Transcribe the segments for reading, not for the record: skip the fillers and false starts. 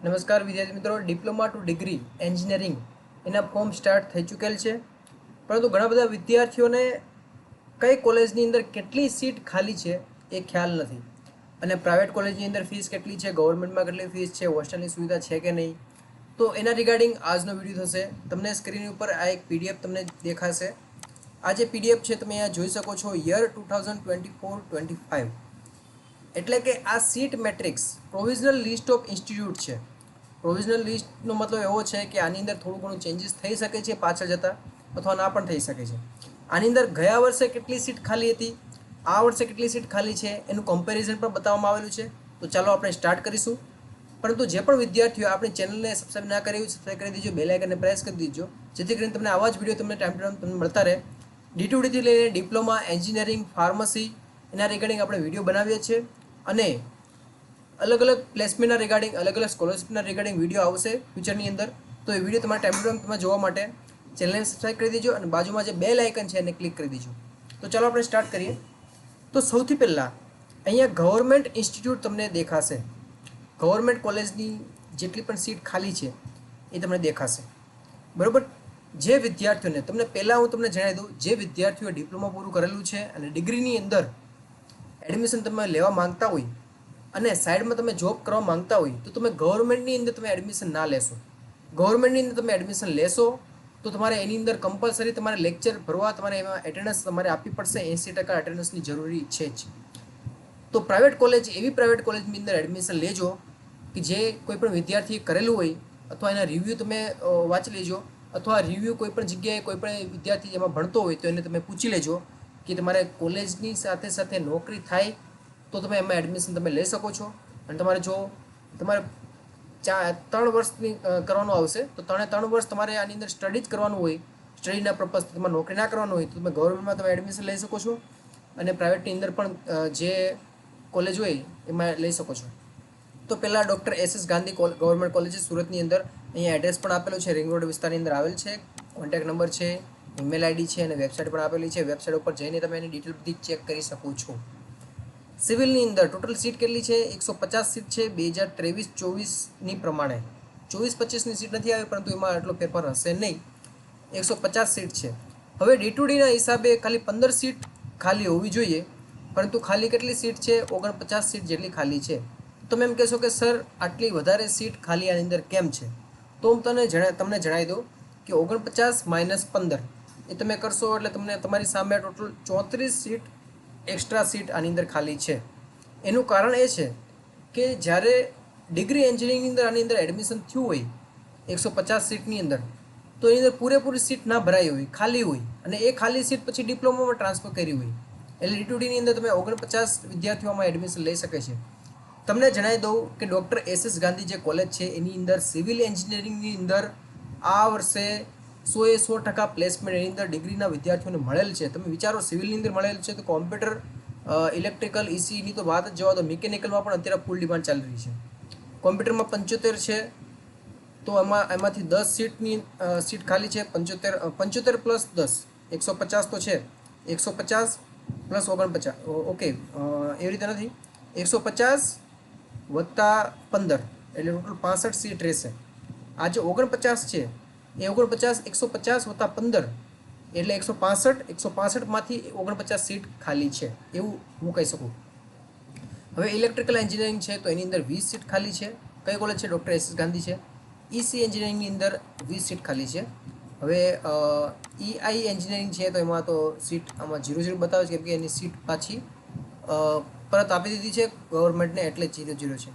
નમસ્કાર વિદ્યાર્થી મિત્રો, ડિપ્લોમા ટુ ડિગ્રી એન્જિનિયરિંગ એના ફોર્મ સ્ટાર્ટ થઈ ચૂકેલ છે, પરંતુ ઘણા બધા વિદ્યાર્થીઓને કઈ કોલેજની અંદર કેટલી સીટ ખાલી છે એ ખ્યાલ નથી. અને પ્રાઇવેટ કોલેજની અંદર ફીસ કેટલી છે, ગવર્મેન્ટમાં કેટલી ફીસ છે, હોસ્ટેલની સુવિધા છે કે નહીં, તો એના રિગાર્ડિંગ આજનો વિડીયો થશે. તમને સ્ક્રીન ઉપર આ એક પીડીએફ તમને દેખાશે. આ જે પીડીએફ છે તમે અહીંયા જોઈ શકો છો, યર 2024-25, એટલે કે આ seat matrix provisional list of institute છે. પ્રોવિઝનલ લિસ્ટનો મતલબ એવો છે કે આની અંદર થોડું ઘણું ચેન્જીસ થઈ શકે છે પાછળ જતાં, અથવા ના પણ થઈ શકે છે. આની અંદર ગયા વર્ષે કેટલી સીટ ખાલી હતી, આ વર્ષે કેટલી સીટ ખાલી છે, એનું કમ્પેરિઝન પણ બતાવવામાં આવેલું છે. તો ચાલો આપણે સ્ટાર્ટ કરીશું. પરંતુ જે પણ વિદ્યાર્થીઓ આપણી ચેનલને સબસ્ક્રાઈબ ના કરી હોય, સબસ્ક્રાઈબ કરી દેજો, બેલ આઇકનને પ્રેસ કરી દેજો, જેથી કરીને તમને આવા જ વિડીયો તમને ટાઈમ ટુ ટાઈમ તમને મળતા રહે. ડી2ડીથી લઈને ડિપ્લોમા, એન્જિનિયરિંગ, ફાર્મસી એના રિગાર્ડિંગ આપણે વિડીયો બનાવીએ છીએ. અને અલગ અલગ પ્લેસમેન્ટના રિગાર્ડિંગ, અલગ અલગ સ્કોલરશિપના રિગાર્ડિંગ વિડીયો આવશે ફ્યુચરની અંદર. તો એ વિડીયો તમારે ટાઈમ ટુ ટાઈમ તમે જોવા માટે ચેનલને સબસ્ક્રાઈબ કરી દેજો અને બાજુમાં જે બેલ આઇકન છે એને ક્લિક કરી દેજો. તો ચાલો આપણે સ્ટાર્ટ કરીએ. તો સૌથી પહેલાં અહીંયા ગવર્મેન્ટ ઇન્સ્ટિટ્યૂટ તમને દેખાશે. ગવર્મેન્ટ કોલેજની જેટલી પણ સીટ ખાલી છે એ તમને દેખાશે, બરાબર. જે વિદ્યાર્થીઓને તમને પહેલાં હું તમને જણાવી દઉં, જે વિદ્યાર્થીઓએ ડિપ્લોમા પૂરું કરેલું છે અને ડિગ્રીની અંદર એડમિશન તમે લેવા માંગતા હોય અને સાઈડમાં તમે જોબ કરવા માંગતા હોય, તો તમે ગવર્મેન્ટની અંદર તમે એડમિશન ના લેશો. ગવર્મેન્ટની અંદર તમે એડમિશન લેશો તો તમારે એની અંદર કમ્પલસરી તમારે લેક્ચર ભરવા, તમારે એમાં એટેન્ડન્સ તમારે આપવી પડશે. 80% એટેન્ડન્સની જરૂરી છે જ. તો પ્રાઇવેટ કોલેજ, એવી પ્રાઇવેટ કોલેજની અંદર એડમિશન લેજો કે જે કોઈ પણ વિદ્યાર્થીએ કરેલું હોય, અથવા એના રિવ્યૂ તમે વાંચી લેજો, અથવા રિવ્યૂ કોઈ પણ જગ્યાએ કોઈ પણ વિદ્યાર્થી એમાં ભણતો હોય તો એને તમે પૂછી લેજો કે તમારે કોલેજની સાથે સાથે નોકરી થાય તો તમે એમાં એડમિશન તમે લઈ શકો છો. અને તમારે જો તમારે 3 વર્ષની કરવાનું આવશે તો 3 વર્ષ તમારે આની અંદર સ્ટડી જ કરવાનું હોય, સ્ટડીના પર્પઝ તમારે નોકરી ના કરવાનું હોય, તો તમે ગવર્મેન્ટમાં તમે એડમિશન લઈ શકો છો. અને પ્રાઇવેટની અંદર પણ જે કોલેજ હોય એમાં લઈ શકો છો. તો પહેલાં doctor S Gandhi government college સુરતની અંદર, અહીંયા એડ્રેસ પણ આપેલું છે, રિંગ રોડ વિસ્તારની અંદર આવેલ છે. કોન્ટેક્ટ નંબર છે, ઈમેલ આઈડી છે અને વેબસાઇટ પણ આપેલી છે. વેબસાઇટ ઉપર જઈને તમે એની ડિટેલ બધી ચેક કરી શકો છો. સિવિલની અંદર ટોટલ સીટ કેટલી છે? 150 સીટ છે 2023-24ની પ્રમાણે. 24-25ની સીટ નથી આવી, પરંતુ એમાં આટલો ફેરફાર હશે નહીં. 150 સીટ છે. હવે ડી2ડીના હિસાબે ખાલી 15 સીટ ખાલી હોવી જોઈએ, પરંતુ ખાલી કેટલી સીટ છે? 49 સીટ જેટલી ખાલી છે. તમે એમ કહેશો કે સર આટલી વધારે સીટ ખાલી આની અંદર કેમ છે? તો હું તમને જણાવી દઉં કે 49 - 15 એ તમે કરશો એટલે તમને તમારી સામે ટોટલ 34 સીટ એક્સ્ટ્રા સીટ આની અંદર ખાલી છે. એનું કારણ એ છે કે જ્યારે ડિગ્રી એન્જિનિયરિંગની અંદર આની અંદર એડમિશન થયું હોય 150 સીટની અંદર, તો એની અંદર પૂરેપૂરી સીટ ના ભરાઈ હોય, ખાલી હોય, અને એ ખાલી સીટ પછી ડિપ્લોમામાં ટ્રાન્સફર કરી હોય. એટલે ડી2ડીની અંદર તમે 49 વિદ્યાર્થીઓમાં એડમિશન લઈ શકે છે. તમને જણાવી દઉં કે ડૉક્ટર એસ ગાંધી જે કોલેજ છે એની અંદર સિવિલ એન્જિનિયરિંગની અંદર આ વર્ષે 100% પ્લેસમેન્ટ એની અંદર ડિગ્રીના વિદ્યાર્થીઓને મળેલ છે. તમે વિચારો, સિવિલની અંદર મળેલ છે તો કોમ્પ્યુટર, ઇલેક્ટ્રિકલ, ઇસીની તો વાત જ જવા દો, મિકેનિકલમાં પણ અત્યારે ફૂલ ડિમાન્ડ ચાલી રહી છે. કોમ્પ્યુટરમાં 75 છે, તો એમાંથી 10 સીટ ખાલી છે. 75 પ્લસ 10, 150 તો છે. 150 પ્લસ 49, ઓકે, એવી રીતે નથી, 150 વત્તા 15 એટલે ટોટલ 65 સીટ રહેશે. આ જે 49 છે એ 49, 150 વત્તા 15 એટલે 165. 165માંથી 49 સીટ ખાલી છે, એવું હું કહી શકું. હવે ઇલેક્ટ્રિકલ એન્જિનિયરિંગ છે તો એની અંદર 20 સીટ ખાલી છે. કઈ કોલેજ છે? ડૉક્ટર એસ ગાંધી છે. ઈસી એન્જિનિયરિંગની અંદર 20 સીટ ખાલી છે. હવે ઈઆઈ એન્જિનિયરિંગ છે તો એમાં તો સીટ આમાં 0 બતાવે છે, કેમ કે એની સીટ પાછી પરત આપી દીધી છે ગવર્મેન્ટને, એટલે 0 છે.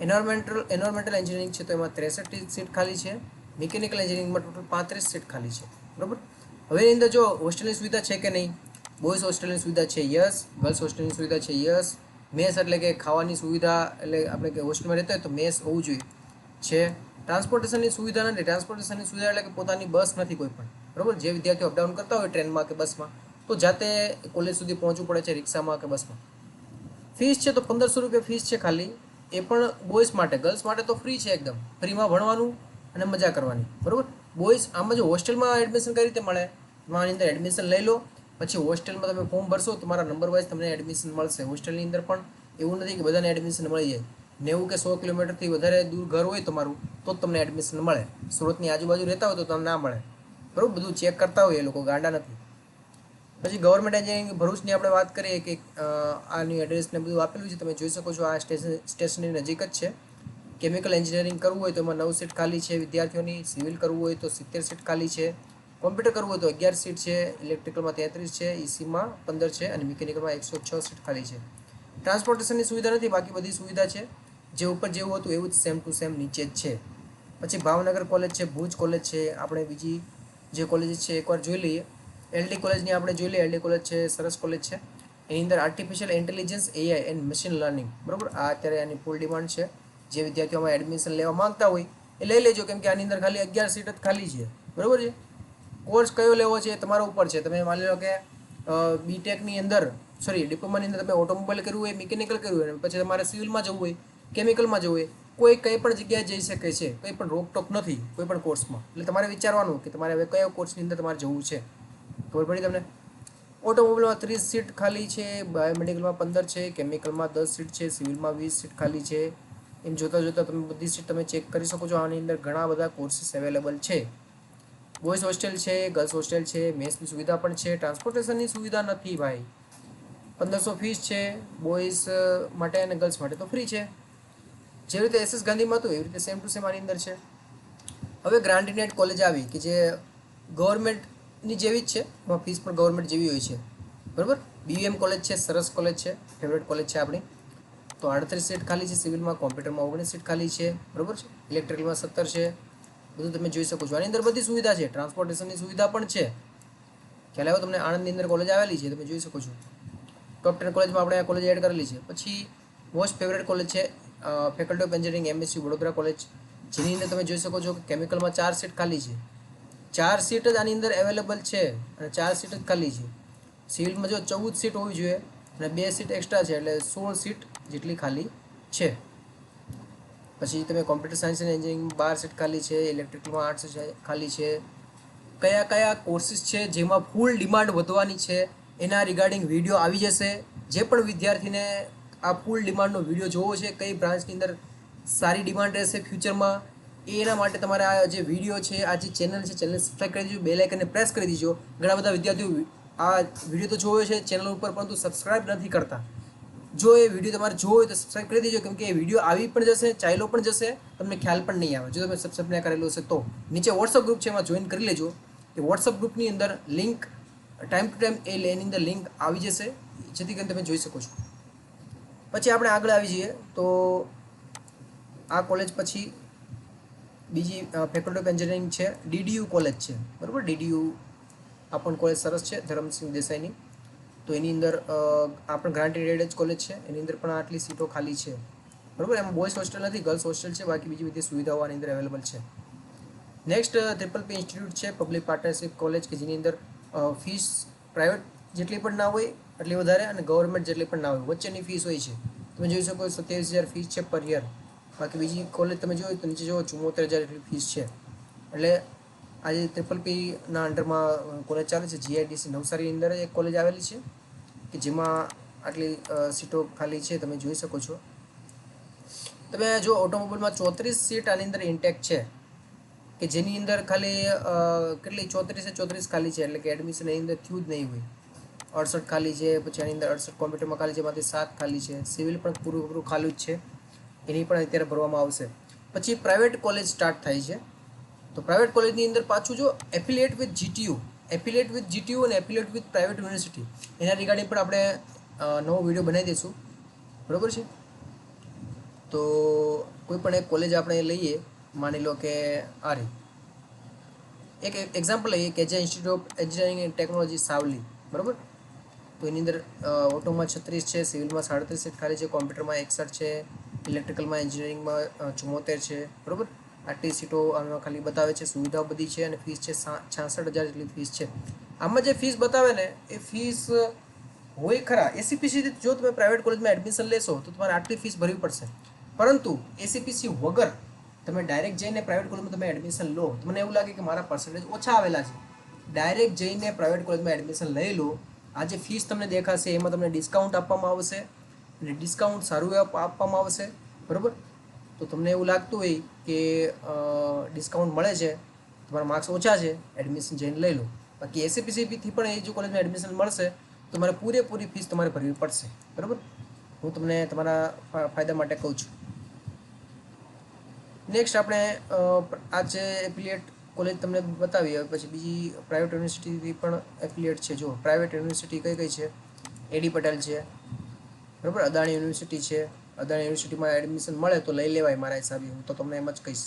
એન્વાયરમેન્ટલ એન્જિનિયરિંગ છે તો એમાં 63 સીટ ખાલી છે. મિકેનિકલ એન્જિનિયરિંગમાં ટોટલ 35 સીટ ખાલી છે, બરાબર. હવે એની અંદર જો હોસ્ટેલની સુવિધા છે કે નહીં, બોયઝ હોસ્ટેલની સુવિધા છે, યસ. ગર્લ્સ હોસ્ટેલની સુવિધા છે, યસ. મેસ એટલે કે ખાવાની સુવિધા, એટલે આપણે કે હોસ્ટેલમાં રહેતા હોય તો મેસ હોવું જોઈએ છે. ટ્રાન્સપોર્ટેશનની સુવિધા નથી. ટ્રાન્સપોર્ટેશનની સુવિધા એટલે કે પોતાની બસ નથી કોઈ પણ, બરાબર. જે વિદ્યાર્થીઓ અપડાઉન કરતા હોય ટ્રેનમાં કે બસમાં, તો જાતે કોલેજ સુધી પહોંચવું પડે છે રિક્ષામાં કે બસમાં. ફીસ છે તો 1500 રૂપિયા ફીસ છે ખાલી, એ પણ બોયઝ માટે. ગર્લ્સ માટે તો ફ્રી છે, એકદમ ફ્રીમાં ભણવાનું અને મજા કરવાની, બરાબર. બોયઝ આમાં જો હોસ્ટેલમાં એડમિશન કઈ રીતે મળે, આની અંદર એડમિશન લઈ લો, પછી હોસ્ટેલમાં તમે ફોર્મ ભરશો, તમારા નંબર વાઇઝ તમને એડમિશન મળશે. હોસ્ટેલની અંદર પણ એવું નથી કે બધાને એડમિશન મળી જાય. 90 કે 100 કિલોમીટરથી વધારે દૂર ઘર હોય તમારું તો જ તમને એડમિશન મળે. સુરતની આજુબાજુ રહેતા હોય તો તમને ના મળે. બરાબર, બધું ચેક કરતા હોય એ લોકો, ગાંડા નથી. પછી ગવર્મેન્ટ એન્જિનિયરિંગ ભરૂચની આપણે વાત કરીએ કે આની એડ્રેસ ને બધું આપેલું છે, તમે જોઈ શકો છો. આ સ્ટેશનની નજીક જ છે. કેમિકલ એન્જિનિયરિંગ કરવું હોય તો એમાં 9 સીટ ખાલી છે વિદ્યાર્થીઓની. સિવિલ કરવું હોય તો 70 સીટ ખાલી છે. કોમ્પ્યુટર કરવું હોય તો 11 સીટ છે. ઇલેક્ટ્રિકલમાં 33 છે. ઈસીમાં 15 છે. અને મિકેનિકલમાં 106 સીટ ખાલી છે. ટ્રાન્સપોર્ટેશનની સુવિધા નથી, બાકી બધી સુવિધા છે. જે ઉપર જેવું હતું એવું જ સેમ ટુ સેમ નીચે જ છે. પછી ભાવનગર કોલેજ છે, ભુજ કોલેજ છે. આપણે બીજી જે કોલેજ છે એકવાર જોઈ લઈએ. એલડી કોલેજની આપણે જોઈ લઈએ. એલડી કોલેજ છે, સરસ કોલેજ છે. એની અંદર artificial intelligence, AI and machine learning, બરાબર, આ અત્યારે આની ફૂલ ડિમાન્ડ છે. જે વિદ્યાર્થીઓમાં એડમિશન લેવા માંગતા હોય એ લઈ લેજો, કેમ કે આની અંદર ખાલી 11 સીટ જ ખાલી છે. બરાબર છે. કોર્સ કયો લેવો છે એ તમારા ઉપર છે. તમે માની લો કે બીટેકની અંદર ડિપ્લોમાની અંદર તમે ઓટોમોબાઈલ કરવું હોય, મિકેનિકલ કરવું હોય, પછી તમારે સિવિલમાં જવું હોય, કેમિકલમાં જવું હોય, કોઈ કંઈ પણ જગ્યાએ જઈ શકે છે. કંઈ પણ રોકટોક નથી કોઈ પણ કોર્સમાં. એટલે તમારે વિચારવાનું કે તમારે હવે કયો કોર્સની અંદર તમારે જવું છે. ખબર પડી તમને? ઓટોમોબાઈલમાં 30 સીટ ખાલી છે, બાયોમેડિકલમાં 15 છે, કેમિકલમાં 10 સીટ છે, સિવિલમાં 20 સીટ ખાલી છે. એમ જોતાં જોતાં તમે બધી સીટ તમે ચેક કરી શકો છો. આની અંદર ઘણા બધા કોર્સીસ અવેલેબલ છે. બોયઝ હોસ્ટેલ છે, ગર્લ્સ હોસ્ટેલ છે, મેસની સુવિધા પણ છે. ટ્રાન્સપોર્ટેશનની સુવિધા નથી ભાઈ. 1500 ફીસ છે બોયઝ માટે, અને ગર્લ્સ માટે તો ફ્રી છે. જેવી રીતે એસએસ ગાંધીમાં હતું એવી રીતે સેમ ટુ સેમ આની અંદર છે. હવે ગ્રાન્ટીનેટ કોલેજ આવી કે જે ગવર્મેન્ટની જેવી જ છે, એમાં ફીસ પણ ગવર્મેન્ટ જેવી હોય છે. બરાબર. બીયુએમ કોલેજ છે, સરસ કોલેજ છે, ફેવરેટ કોલેજ છે આપણી. તો 38 સીટ ખાલી છે સિવિલમાં. કોમ્પ્યુટરમાં 19 સીટ ખાલી છે. બરાબર છે. ઇલેક્ટ્રિકલમાં 17 છે. બધું તમે જોઈ શકો છો. આની અંદર બધી સુવિધા છે. ટ્રાન્સપોર્ટેશનની સુવિધા પણ છે. ખ્યાલ આવ્યો તમને? આણંદની અંદર કોલેજ આવેલી છે, તમે જોઈ શકો છો. ટોપ 10 કોલેજમાં આપણે આ કોલેજ એડ કરેલી છે. પછી મોસ્ટ ફેવરેટ કોલેજ છે faculty of engineering MSU Vadodara college, જેની અંદર તમે જોઈ શકો છો કે કેમિકલમાં 4 સીટ ખાલી છે. 4 સીટ જ આની અંદર અવેલેબલ છે અને 4 સીટ જ ખાલી છે. સિવિલમાં જો 14 સીટ હોવી જોઈએ અને 2 સીટ એક્સ્ટ્રા છે, એટલે 16 સીટ જેટલી ખાલી છે. પછી તમે કોમ્પ્યુટર સાયન્સ અને એન્જિનિયરિંગ 12 સીટ ખાલી છે. ઇલેક્ટ્રિકલમાં 8 સીટ ખાલી છે. કયા કયા કોર્સિસ છે જેમાં ફૂલ ડિમાન્ડ વધવાની છે એના રિગાર્ડિંગ વિડીયો આવી જશે. જે પણ વિદ્યાર્થીને આ ફૂલ ડિમાન્ડનો વિડીયો જોવો છે, કઈ બ્રાન્ચની અંદર સારી ડિમાન્ડ રહેશે ફ્યુચરમાં, એના માટે તમારે આ જે વિડીયો છે, આ જે ચેનલ છે, ચેનલ સબસ્ક્રાઈબ કરી દેજો, બેલ આઇકનને પ્રેસ કરી દેજો. ઘણા બધા વિદ્યાર્થીઓ આ વિડીયો તો જોયો છે ચેનલ ઉપર, પરંતુ સબસ્ક્રાઈબ નથી કરતા. જો એ વિડીયો તમારે જોવો હોય તો સબસ્ક્રાઈબ કરી દેજો, કેમ કે એ વિડીયો આવી પણ જશે, ચાલ્યો પણ જશે, તમને ખ્યાલ પણ નહીં આવે. જો તમે સબસ્ક્રાઈબ ના કરેલું હશે તો નીચે વોટ્સઅપ ગ્રુપ છે, એમાં જોઈન કરી લેજો. એ વોટ્સઅપ ગ્રુપની અંદર લિંક ટાઈમ ટુ ટાઈમ એની અંદર લિંક આવી જશે, જેથી કરીને તમે જોઈ શકો છો. પછી આપણે આગળ આવી જઈએ તો આ કોલેજ પછી બીજી ફેકલ્ટી ઓફ એન્જિનિયરિંગ છે, ડીડીયુ કોલેજ છે. બરાબર, ડીડીયુ આ પણ કોલેજ સરસ છે, ધરમસિંહ દેસાઈની. તો એની અંદર આ પણ ગ્રાન્ટેડ જ કોલેજ છે. એની અંદર પણ આટલી સીટો ખાલી છે. બરાબર. એમાં બોયઝ હોસ્ટેલ નથી, ગર્લ્સ હોસ્ટેલ છે. બાકી બીજી બધી સુવિધાઓ આની અંદર અવેલેબલ છે. નેક્સ્ટ ટ્રિપલ પી ઇન્સ્ટિટ્યૂટ છે, પબ્લિક પાર્ટનરશિપ કોલેજ, કે જેની અંદર ફીસ પ્રાઇવેટ જેટલી પણ ના હોય એટલી વધારે અને ગવર્મેન્ટ જેટલી પણ ના હોય, વચ્ચેની ફીસ હોય છે. તમે જોઈ શકો 27,000 ફીસ છે પર યર. બાકી બીજી કોલેજ તમે જોયો તો નીચે જુઓ 74,000 એટલી ફીસ છે. એટલે આજે ટ્રિપલ પીના અંડરમાં કોલેજ ચાલે છે. જીઆઈડીસી નવસારીની અંદર એક કોલેજ આવેલી છે કે જેમાં આટલી સીટો ખાલી છે, તમે જોઈ શકો છો. તમે જો ઓટોમોબાઈલમાં 34 સીટ આની અંદર ઇન્ટેક છે, કે જેની અંદર ખાલી કેટલી 34 ખાલી છે, એટલે કે એડમિશન એની અંદર થયું જ નહીં હોય. 68 ખાલી છે. પછી આની અંદર 68 કોમ્પ્યુટરમાં ખાલી છે, એમાંથી 7 ખાલી છે. સિવિલ પણ પૂરું ખાલી જ છે, એની પણ અત્યારે ભરવામાં આવશે. પછી પ્રાઇવેટ કોલેજ સ્ટાર્ટ થાય છે. તો પ્રાઇવેટ કોલેજની અંદર પાછું જો એફિલિએટ વિથ જીટીયુ અને એફિલિએટ વિથ પ્રાઇવેટ યુનિવર્સિટી, એના રિગાર્ડિંગ પણ આપણે નવો વિડીયો બનાવી દઈશું. બરાબર છે. તો કોઈ પણ એક કોલેજ આપણે લઈએ, માની લો કે આ રહી, એક એક્ઝામ્પલ લઈએ કે જે institute of engineering and technology Savli. બરાબર. તો એની અંદર ઓટોમાં 36 છે, સિવિલમાં 37 સીટ ખાલી છે, કોમ્પ્યુટરમાં 61 છે, ઇલેક્ટ્રિકલમાં એન્જિનિયરિંગમાં 74 છે. બરાબર. આટલી સીટો આમાં ખાલી બતાવે છે. સુવિધાઓ બધી છે અને ફીસ છે 66,000 જેટલી ફીસ છે. આમાં જે ફીસ બતાવે ને એ ફીસ હોય ખરા એસીપીસી. જો તમે પ્રાઇવેટ કોલેજમાં એડમિશન લેશો તો તમારે આટલી ફીસ ભરવી પડશે, પરંતુ એસીપીસી વગર તમે ડાયરેક્ટ જઈને પ્રાઇવેટ કોલેજમાં તમે એડમિશન લો, તમને એવું લાગે કે મારા પર્સન્ટેજ ઓછા આવેલા છે, ડાયરેક્ટ જઈને પ્રાઇવેટ કોલેજમાં એડમિશન લઈ લો. આ જે ફીસ તમને દેખાશે એમાં તમને ડિસ્કાઉન્ટ આપવામાં આવશે, અને ડિસ્કાઉન્ટ સારું આપવામાં આવશે. બરાબર. તો તમને એવું લાગતું હોય કે ડિસ્કાઉન્ટ મળે છે, તમારા માર્ક્સ ઓછા છે, એડમિશન જઈને લઈ લો. બાકી એસએપીસીથી પણ એ જો કોલેજમાં એડમિશન મળશે તો તમારે પૂરેપૂરી ફીસ તમારે ભરવી પડશે. બરાબર, હું તમને તમારા ફાયદા માટે કહું છું. નેક્સ્ટ આપણે આ જે એફિલિએટ કોલેજ તમને બતાવી. હવે પછી બીજી પ્રાઇવેટ યુનિવર્સિટીથી પણ એફિલિએટ છે. જો પ્રાઇવેટ યુનિવર્સિટી કઈ કઈ છે, એડી પટેલ છે, બરાબર, અદાણી યુનિવર્સિટી છે. અદાણી યુનિવર્સિટીમાં એડમિશન મળે તો લઈ લેવાય મારા હિસાબે. હું તો તમને એમ જ કહીશ,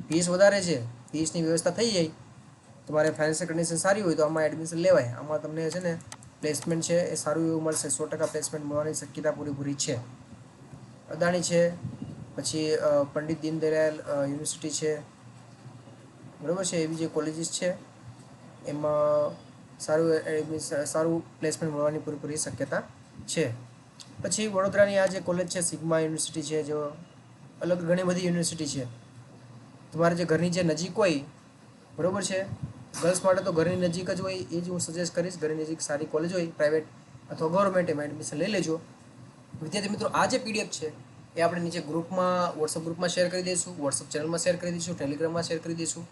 ફીસ વધારે છે, ફીસની વ્યવસ્થા થઈ જાય, તમારે ફાઇનાન્શિયલ કન્ડિશન સારી હોય તો આમાં એડમિશન લેવાય. આમાં તમને છે ને પ્લેસમેન્ટ છે એ સારું એવું મળશે. 100% પ્લેસમેન્ટ મળવાની શક્યતા પૂરેપૂરી છે. અદાણી છે, પછી પંડિત દીનદયાળ યુનિવર્સિટી છે, બરાબર છે. એવી જે કોલેજીસ છે એમાં સારું પ્લેસમેન્ટ મળવાની પૂરેપૂરી શક્યતા છે. પછી વડોદરાની આ જે કોલેજ છે સિગ્મા યુનિવર્સિટી છે, જો અલગ ઘણી બધી યુનિવર્સિટી છે. તમારે જે ઘરની જે નજીક હોય, બરાબર છે, ગર્લ્સ માટે તો ઘરની નજીક જ હોય એ જ હું સજેસ્ટ કરીશ. ઘરની નજીક સારી કોલેજ હોય પ્રાઇવેટ અથવા ગવર્મેન્ટ, એમાં એડમિશન લઈ લેજો. વિદ્યાર્થી મિત્રો, આ જે પીડીએફ છે એ આપણે નીચે ગ્રુપમાં, વોટ્સઅપ ગ્રુપમાં શેર કરી દઈશું, વોટ્સઅપ ચેનલમાં શેર કરી દઈશું, ટેલિગ્રામમાં શેર કરી દઈશું.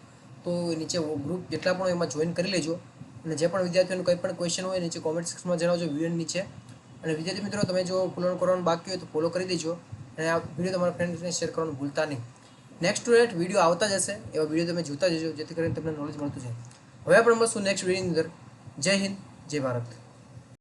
તો નીચે ગ્રુપ જેટલા પણ એમાં જોઈન કરી લેજો. અને જે પણ વિદ્યાર્થીઓનું કંઈ પણ ક્વેશ્ચન હોય નીચે કોમેન્ટ સેક્શનમાં જણાવજો વિડીયોની નીચે. અને વિદ્યાર્થી મિત્રો, તમે જો ફોલો કરવાનું બાકી હોય તો ફોલો કરી દેજો. અને આ વિડીયો તમારા ફ્રેન્ડ્સને શેર કરવાનું ભૂલતા નહીં. નેક્સ્ટ ટુ નેક્સ્ટ વિડીયો આવતા જ હશે, એવા વિડીયો તમે જોતા જજો, જેથી કરીને તમને નોલેજ મળતું જાય. હવે આપણે મળશું નેક્સ્ટ વિડીયોની અંદર. જય હિન્દ, જય ભારત.